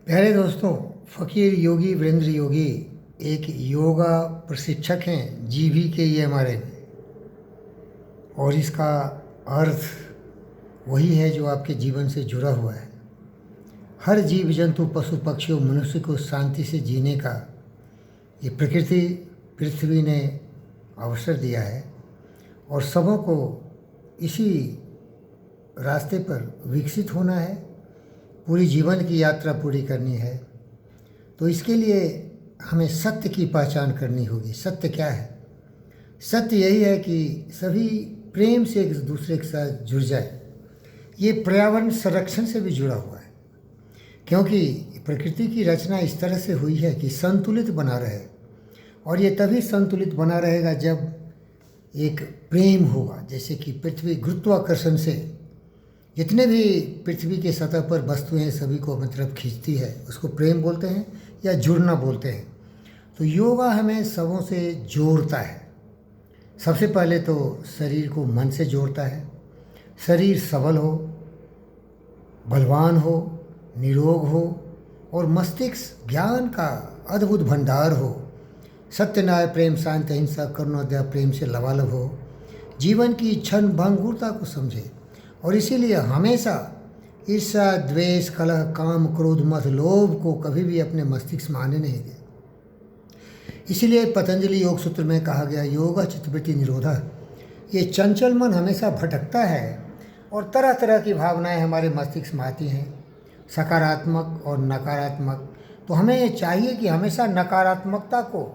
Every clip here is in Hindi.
प्यारे दोस्तों, फ़कीर योगी वीरेंद्र योगी एक योगा प्रशिक्षक हैं, जीवी के ये हमारे। और इसका अर्थ वही है जो आपके जीवन से जुड़ा हुआ है। हर जीव जंतु पशु पक्षियों मनुष्य को शांति से जीने का ये प्रकृति पृथ्वी ने अवसर दिया है और सबों को इसी रास्ते पर विकसित होना है, पूरी जीवन की यात्रा पूरी करनी है। तो इसके लिए हमें सत्य की पहचान करनी होगी। सत्य क्या है? सत्य यही है कि सभी प्रेम से एक दूसरे के साथ जुड़ जाए। ये पर्यावरण संरक्षण से भी जुड़ा हुआ है, क्योंकि प्रकृति की रचना इस तरह से हुई है कि संतुलित बना रहे, और ये तभी संतुलित बना रहेगा जब एक प्रेम होगा। जैसे कि पृथ्वी गुरुत्वाकर्षण से जितने भी पृथ्वी के सतह पर वस्तुएं सभी को अपनी तरफ खींचती है, उसको प्रेम बोलते हैं या जुड़ना बोलते हैं। तो योगा हमें सबों से जोड़ता है। सबसे पहले तो शरीर को मन से जोड़ता है। शरीर सबल हो, बलवान हो, निरोग हो और मस्तिष्क ज्ञान का अद्भुत भंडार हो। सत्य, न्याय, प्रेम, शांति, अहिंसा, करुणा, दया, प्रेम से लबालब हो। जीवन की क्षण भंगुरता को समझे और इसीलिए हमेशा ईर्ष्या, द्वेष, कलह, काम, क्रोध, मद, लोभ को कभी भी अपने मस्तिष्क में आने नहीं दे। इसीलिए पतंजलि योग सूत्र में कहा गया, योगा चित्तवृत्ति निरोधः। ये चंचल मन हमेशा भटकता है और तरह तरह की भावनाएं हमारे मस्तिष्क में आती हैं, सकारात्मक और नकारात्मक। तो हमें ये चाहिए कि हमेशा नकारात्मकता को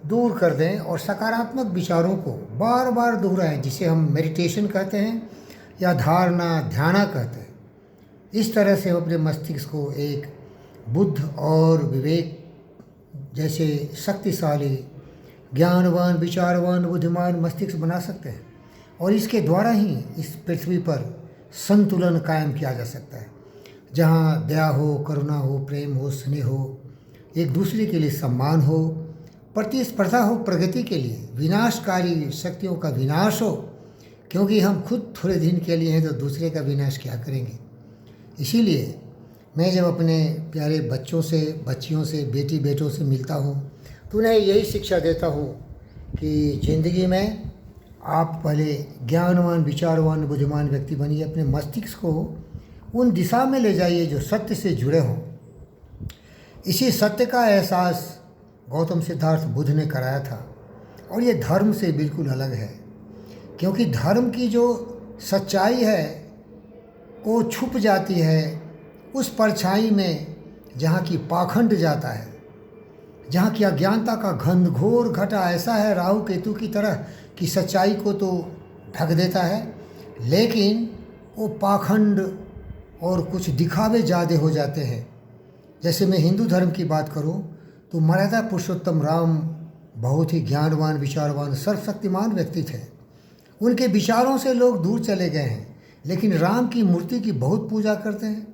दूर कर दें और सकारात्मक विचारों को बार बार दोहराएं, जिसे हम मेडिटेशन कहते हैं या धारणा, ध्याना कहते हैं। इस तरह से हम अपने मस्तिष्क को एक बुद्ध और विवेक जैसे शक्तिशाली, ज्ञानवान, विचारवान, बुद्धिमान मस्तिष्क बना सकते हैं, और इसके द्वारा ही इस पृथ्वी पर संतुलन कायम किया जा सकता है, जहाँ दया हो, करुणा हो, प्रेम हो, स्नेह हो, एक दूसरे के लिए सम्मान हो, प्रतिस्पर्धा हो प्रगति के लिए, विनाशकारी शक्तियों का विनाश हो, क्योंकि हम खुद थोड़े दिन के लिए हैं तो दूसरे का विनाश क्या करेंगे। इसीलिए मैं जब अपने प्यारे बच्चों से, बच्चियों से, बेटी बेटों से मिलता हूँ तो उन्हें यही शिक्षा देता हूँ कि ज़िंदगी में आप पहले ज्ञानवान, विचारवान, बुद्धिमान व्यक्ति बनिए। अपने मस्तिष्क को उन दिशा में ले जाइए जो सत्य से जुड़े हों। इसी सत्य का एहसास गौतम सिद्धार्थ बुद्ध ने कराया था, और ये धर्म से बिल्कुल अलग है, क्योंकि धर्म की जो सच्चाई है वो छुप जाती है उस परछाई में जहाँ की पाखंड जाता है, जहाँ की अज्ञानता का घनघोर घटा ऐसा है राहु केतु की तरह कि सच्चाई को तो ढक देता है, लेकिन वो पाखंड और कुछ दिखावे ज़्यादा हो जाते हैं। जैसे मैं हिंदू धर्म की बात करूं तो मर्यादा पुरुषोत्तम राम बहुत ही ज्ञानवान, विचारवान, सर्वशक्तिमान व्यक्ति थे। उनके विचारों से लोग दूर चले गए हैं, लेकिन राम की मूर्ति की बहुत पूजा करते हैं,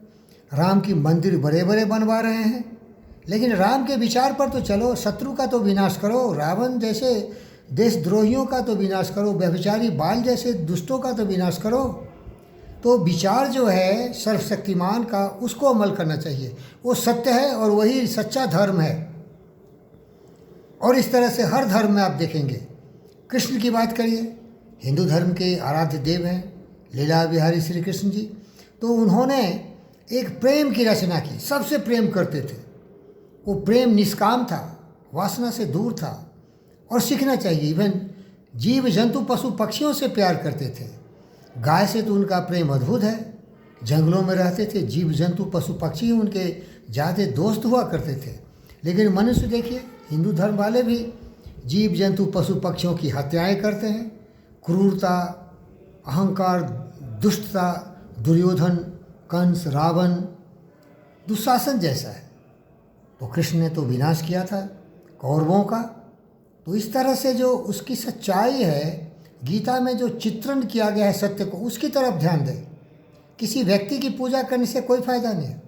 राम की मंदिर बड़े बड़े बनवा रहे हैं। लेकिन राम के विचार पर तो चलो, शत्रु का तो विनाश करो, रावण जैसे देशद्रोहियों का तो विनाश करो, व्यभिचारी बाल जैसे दुष्टों का तो विनाश करो। तो विचार जो है सर्वशक्तिमान का, उसको अमल करना चाहिए। वो सत्य है और वही सच्चा धर्म है। और इस तरह से हर धर्म में आप देखेंगे। कृष्ण की बात करिए, हिंदू धर्म के आराध्य देव हैं लीला बिहारी श्री कृष्ण जी। तो उन्होंने एक प्रेम की रचना की, सबसे प्रेम करते थे। वो प्रेम निष्काम था, वासना से दूर था, और सीखना चाहिए। इवन जीव जंतु पशु पक्षियों से प्यार करते थे। गाय से तो उनका प्रेम अद्भुत है, जंगलों में रहते थे, जीव जंतु पशु पक्षी उनके ज़्यादा दोस्त हुआ करते थे। लेकिन मनुष्य देखिए, हिंदू धर्म वाले भी जीव जंतु पशु पक्षियों की हत्याएं करते हैं। क्रूरता, अहंकार, दुष्टता, दुर्योधन, कंस, रावण, दुशासन जैसा है। तो कृष्ण ने तो विनाश किया था कौरवों का। तो इस तरह से जो उसकी सच्चाई है, गीता में जो चित्रण किया गया है सत्य को, उसकी तरफ ध्यान दें। किसी व्यक्ति की पूजा करने से कोई फायदा नहीं है।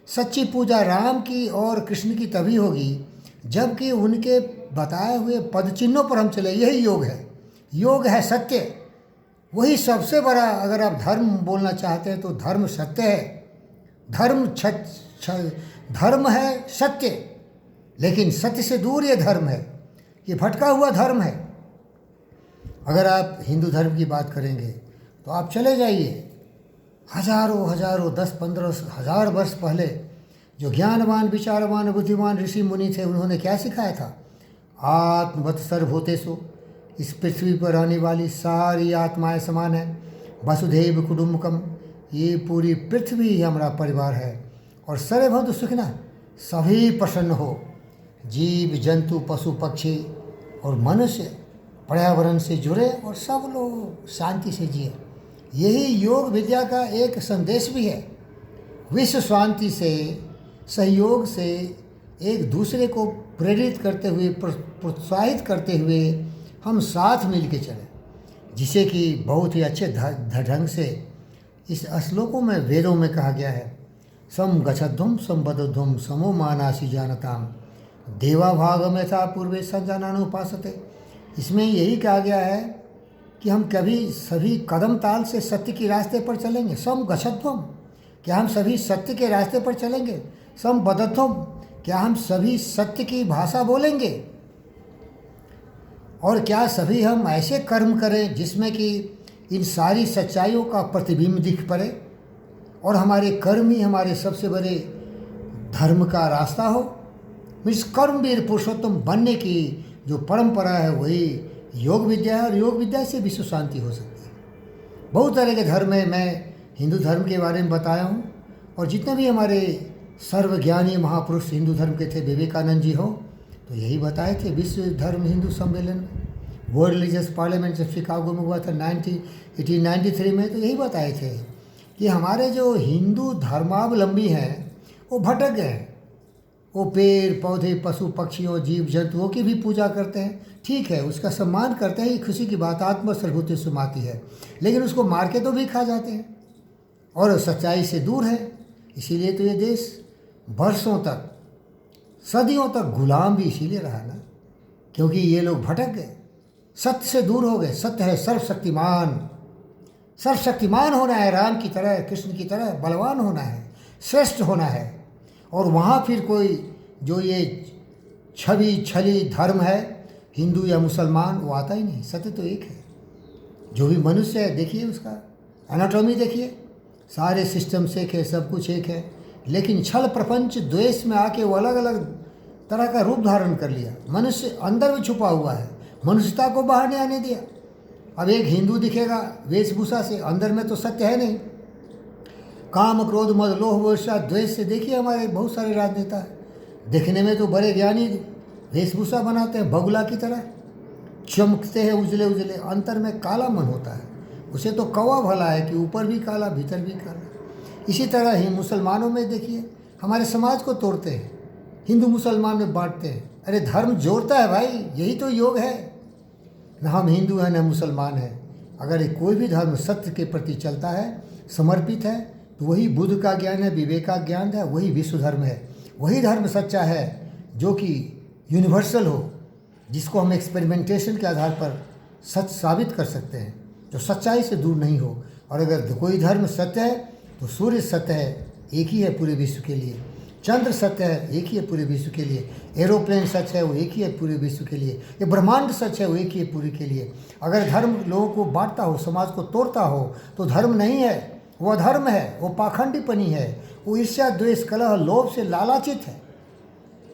सच्ची पूजा राम की और कृष्ण की तभी होगी जबकि उनके बताए हुए पद चिन्हों पर हम चले। यही योग है। योग है सत्य। वही सबसे बड़ा, अगर आप धर्म बोलना चाहते हैं तो धर्म सत्य है। धर्म धर्म है सत्य, लेकिन सत्य से दूर ये धर्म है, ये भटका हुआ धर्म है। अगर आप हिंदू धर्म की बात करेंगे तो आप चले जाइए हजारों 10-15 वर्ष पहले जो ज्ञानवान, विचारवान, बुद्धिमान ऋषि मुनि थे, उन्होंने क्या सिखाया था? आत्मवत् सर्वभूतेषु, इस पृथ्वी पर आने वाली सारी आत्माएं समान है। वसुधैव कुटुम्बकम, ये पूरी पृथ्वी ही हमारा परिवार है। और सर्वे भवन्तु सुखिनः, सभी प्रसन्न हो। जीव जंतु पशु पक्षी और मनुष्य पर्यावरण से जुड़े और सब लोग शांति से जिए। यही योग विद्या का एक संदेश भी है। विश्व शांति से, सहयोग से, एक दूसरे को प्रेरित करते हुए, प्रोत्साहित करते हुए हम साथ मिल के चलें, जिसे कि बहुत ही अच्छे ढंग से इस श्लोकों में, वेदों में कहा गया है। सम गच्छध्वम संबद्धध्वम समो मानासी जानताम देवा भागम यथा पूर्वे संजानानुपासते। इसमें यही कहा गया है कि हम कभी सभी कदम ताल से सत्य के रास्ते पर चलेंगे। सम गच्छध्वम, क्या हम सभी सत्य के रास्ते पर चलेंगे? सम बद्धध्वम, क्या हम सभी सत्य की भाषा बोलेंगे? और क्या सभी हम ऐसे कर्म करें जिसमें कि इन सारी सच्चाइयों का प्रतिबिंब दिख पड़े और हमारे कर्म ही हमारे सबसे बड़े धर्म का रास्ता हो। मीन्स कर्मवीर पुरुषोत्तम बनने की जो परंपरा है वही योग विद्या है, और योग विद्या से विश्व शांति हो सकती है। बहुत तरह के धर्म है, मैं हिंदू धर्म के बारे में बताया हूँ, और जितने भी हमारे सर्वज्ञानी महापुरुष हिंदू धर्म के थे, विवेकानंद जी हो, तो यही बताए थे विश्व धर्म हिंदू सम्मेलन में, वर्ल्ड रिलीजियस पार्लियामेंट जब शिकागो में हुआ था 1893 में, तो यही बताए थे कि हमारे जो हिंदू धर्मावलंबी हैं वो भटक गए। वो पेड़ पौधे, पशु पक्षियों, जीव जंतुओं की भी पूजा करते हैं, ठीक है, उसका सम्मान करते हैं, ये खुशी की बात, आत्मा सर्वभूते सुमाती है, लेकिन उसको मार के तो भी खा जाते हैं और सच्चाई से दूर है। इसीलिए तो ये देश वर्षों तक, सदियों तक गुलाम भी इसीलिए रहा ना, क्योंकि ये लोग भटक गए, सत्य से दूर हो गए। सत्य है सर्वशक्तिमान, सर्वशक्तिमान होना है, राम की तरह, कृष्ण की तरह बलवान होना है, श्रेष्ठ होना है। और वहाँ फिर कोई जो ये छली धर्म है, हिंदू या मुसलमान, वो आता ही नहीं। सत्य तो एक है। जो भी मनुष्य है, देखिए उसका एनाटॉमी देखिए, सारे सिस्टम्स एक है, सब कुछ एक है, लेकिन छल प्रपंच द्वेष में आके वो अलग अलग तरह का रूप धारण कर लिया। मनुष्य अंदर में छुपा हुआ है, मनुष्यता को बाहर नहीं आने दिया। अब एक हिंदू दिखेगा वेशभूषा से, अंदर में तो सत्य है नहीं। काम क्रोध मद लोह वर्षा द्वेष से देखिए हमारे बहुत सारे राजनेता हैं, दिखने में तो बड़े ज्ञानी वेशभूषा बनाते हैं, बगुला की तरह चमकते हैं उजले उजले, अंतर में काला मन होता है। उसे तो कौवा भला है कि ऊपर भी काला भीतर भी काला। इसी तरह ही मुसलमानों में देखिए, हमारे समाज को तोड़ते हैं, हिंदू मुसलमान में बांटते हैं। अरे धर्म जोड़ता है भाई, यही तो योग है। न हम हिंदू हैं न मुसलमान हैं। अगर कोई भी धर्म सत्य के प्रति चलता है, समर्पित है, तो वही बुद्ध का ज्ञान है, विवेक का ज्ञान है, वही विश्व धर्म है। वही धर्म सच्चा है जो कि यूनिवर्सल हो, जिसको हम एक्सपेरिमेंटेशन के आधार पर सच साबित कर सकते हैं, जो सच्चाई से दूर नहीं हो। और अगर कोई धर्म सत्य है तो सूर्य सत्य है, एक ही है पूरे विश्व के लिए। चंद्र सत्य है, एक ही है पूरे विश्व के लिए। एरोप्लेन सच है, वो एक ही है पूरे विश्व के लिए। ये ब्रह्मांड सच है, वो एक ही है पूरे के लिए। अगर धर्म लोगों को बांटता हो, समाज को तोड़ता हो, तो धर्म नहीं है, वो अधर्म है, वो पाखंडीपनी है, वो ईर्ष्या द्वेष कलह लोभ से लालाचित है।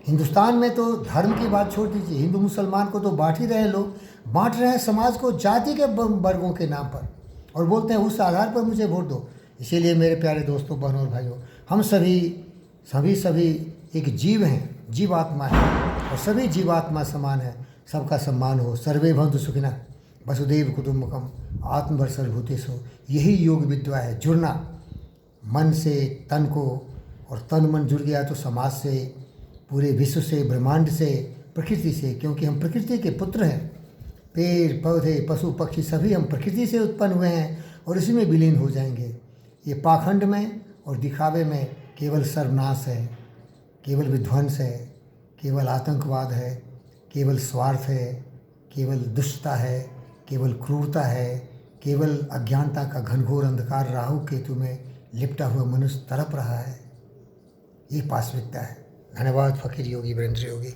हिंदुस्तान में तो धर्म की बात छोड़ दीजिए, हिंदू मुसलमान को तो बांट ही रहे हैं लोग, बांट रहे हैं समाज को जाति के वर्गों के नाम पर, और बोलते हैं उस आधार पर मुझे वोट दो। इसीलिए मेरे प्यारे दोस्तों, बहनों और भाइयों, हम सभी एक जीव हैं, जीवात्मा है, और सभी जीवात्मा समान है, सबका सम्मान हो। सर्वे भवन्तु सुखिनः, वसुधैव कुटुम्बकम, आत्मभर सर्वभूतेषु। यही योग विद्या है, जुड़ना मन से तन को, और तन मन जुड़ गया तो समाज से, पूरे विश्व से, ब्रह्मांड से, प्रकृति से, क्योंकि हम प्रकृति के पुत्र हैं। पेड़ पौधे पशु पक्षी सभी हम प्रकृति से उत्पन्न हुए हैं और इसी में विलीन हो जाएंगे। ये पाखंड में और दिखावे में केवल सर्वनाश है, केवल विध्वंस है, केवल आतंकवाद है, केवल स्वार्थ है, केवल दुष्टता है, केवल क्रूरता है, केवल अज्ञानता का घनघोर अंधकार राहु केतु में लिपटा हुआ मनुष्य तड़प रहा है। ये पाशविकता है। धन्यवाद फ़कीर योगी वीरेंद्र योगी।